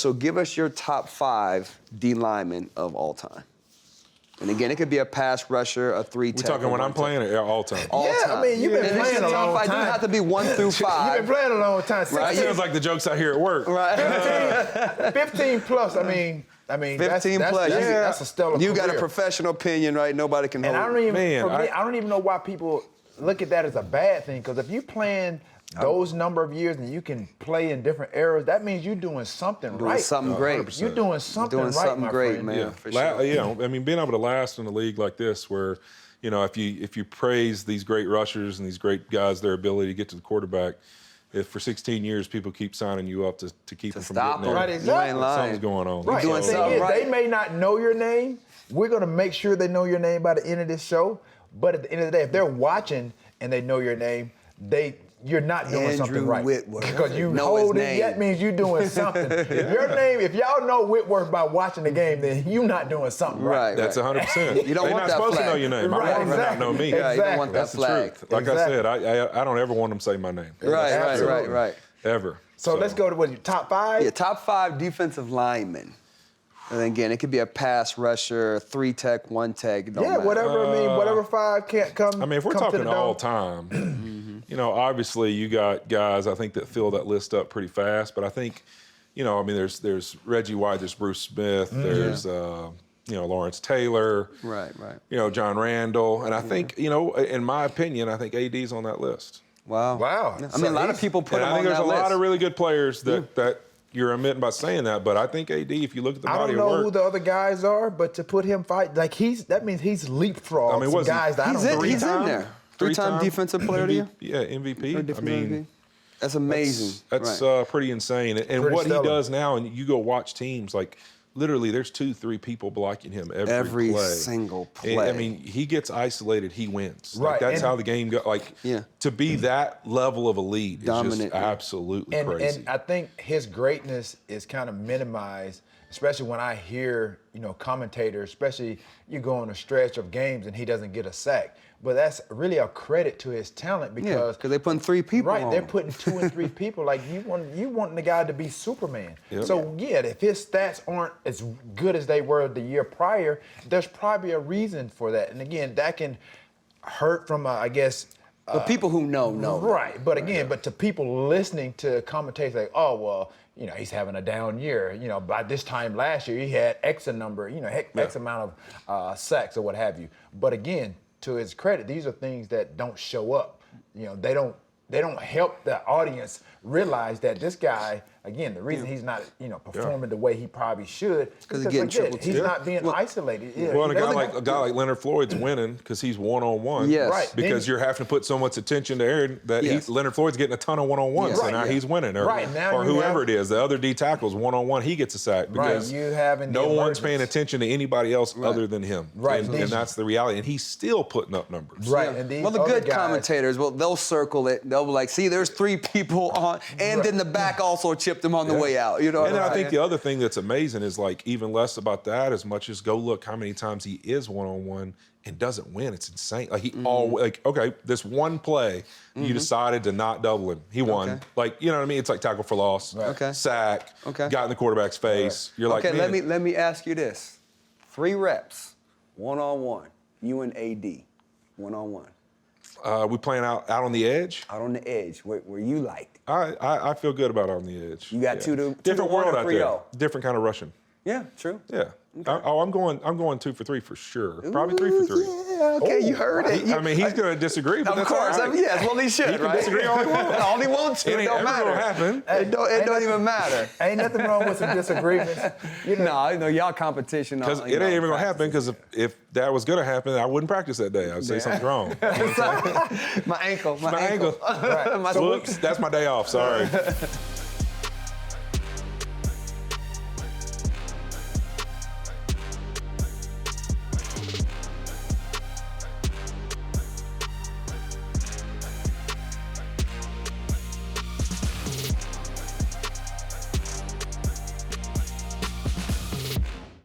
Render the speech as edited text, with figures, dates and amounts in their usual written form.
so give us your top 5 D linemen of all time. And again, it could be a pass rusher, a 3 tech. We're talking when I'm playing or all time? All time. I mean, you've been playing a long time. It doesn't have to be 1 through 5. You've been playing a long time. That sounds like the jokes I hear at work. Right. 15 plus, I mean, 15 plus. That's a stellar You got a career. professional opinion, right? Nobody can hold And I don't even, Man, for me, I don't even know why people look at that as a bad thing. Because if you playing those number of years and you can play in different eras, that means you're doing something doing right. something great. 100%. You're doing something doing right, something my great, friend. man. Yeah, For sure. I mean, being able to last in a league like this, where, if you praise these great rushers and these great guys, their ability to get to the quarterback, if for 16 years people keep signing you up to keep them from stop getting them. there, Right, exactly. You ain't lying. something's going on. Right. doing The thing something is, right. they may not know your name. We're going to make sure they know your name by the end of this show. But at the end of the day, if they're watching and they know your name, you're not doing something Andrew right. Whitworth. Because you Know his hold it, name. that means you're doing something. Your name, if y'all know Whitworth by watching the game, then you're not doing something right. Right. That's 100%. You don't They're want not that supposed flag. to know your name. Right, I want them to not know me. Yeah, you don't want that That's the flag. truth. Like I said, I don't ever want them to say my name. Right. Ever. So let's go to what, your top 5? Yeah, top 5 defensive linemen. And again, it could be a pass rusher, 3 tech, 1 tech. It don't matter. Whatever. whatever 5 can't come. I mean, if we're come to talking the dome. all time, obviously you got guys I think that fill that list up pretty fast. But I think, there's Reggie White, there's Bruce Smith, there's Lawrence Taylor, Right. John Randall, and I think in my opinion, I think AD's on that list. Wow. Yeah. I mean, a lot of people put And him I think on there's that a list. lot of really good players that you're omitting by saying that, but I think AD, if you look at the I body don't of know work, who the other guys are, but to put him fight, that means he's leapfrogged some was he- guys that I don't know. He's in there. 3-time defensive player of the year. Yeah, MVP. Or I defensive mean, MVP. That's amazing. That's Right. pretty insane. And Pretty what stellar. he does now, and you go watch teams, like literally there's 2-3 people blocking him every play. single play. And, I mean, he gets isolated, he wins. Right. Like, that's And- how the game goes. Like, Yeah. to be that level of elite is Dominant, just yeah. absolutely crazy. And I think his greatness is kind of minimized, especially when I hear, commentators, especially you go on a stretch of games and he doesn't get a sack. But that's really a credit to his talent because they're putting 3 people right, on they're him. putting 2 and 3 people. Like you want the guy to be Superman. Yep. So if his stats aren't as good as they were the year prior, there's probably a reason for that. And again, that can hurt from But people who know. Right, but again, but to people listening to commentators like, oh, well, he's having a down year. By this time last year, he had X number, X amount of sacks or what have you. But again, to his credit, these are things that don't show up. They don't help the audience realize that this guy, again, the reason he's not, performing the way he probably should is he's getting triple he's teamed. not being isolated. Yeah, Well, and he a doesn't- guy like Leonard Floyd's winning because he's one-on-one. Yes. Right. Because Then- you're having to put so much attention to Aaron that Yes. Leonard Floyd's getting a ton of one-on-ones, Yes. so Right, now yeah. he's winning. Or, Right, now or you whoever have- it is, the other D tackles, one-on-one, he gets a sack because you having the no one's paying emergence. attention to anybody else other than him. Right. And that's the reality. And he's still putting up numbers. Right. And these Well, the other good guys- commentators, they'll circle it. They'll be like, see, there's 3 people on, and then the back also chipped him on the way out. And what then I'm I think saying? the other thing that's amazing is like even less about that as much as go look how many times he is one-on-one and doesn't win. It's insane. Like he okay, this one play you decided to not double him. He won. Okay. Like, you know what I mean? It's like tackle for loss, Okay. sack, Okay. got in the quarterback's face. You're like, Okay, man, let me ask you this: 3 reps, 1-on-1, you and AD, 1-on-1, we playing out on the edge. out on the edge, where you liked. I feel good about on the edge. You got 2 to different 1 world or out 3-0? there. Different kind of rushing. Yeah, true. Yeah. I'm going 2 for 3 for sure. Probably 3 for 3. Yeah, okay, you heard it. I mean, he's going to disagree, but Of that's course, all right. yes. Well, he should, He can right? disagree all he wants. All he wants to. It It ain't don't ever matter. gonna happen. It don't even matter. Ain't nothing wrong with some disagreements. No, y'all competition. Because it ain't even gonna happen. Because if that was gonna happen, I wouldn't practice that day. I'd say something's wrong. My ankle. My ankle. My Whoops, that's my day off. Sorry.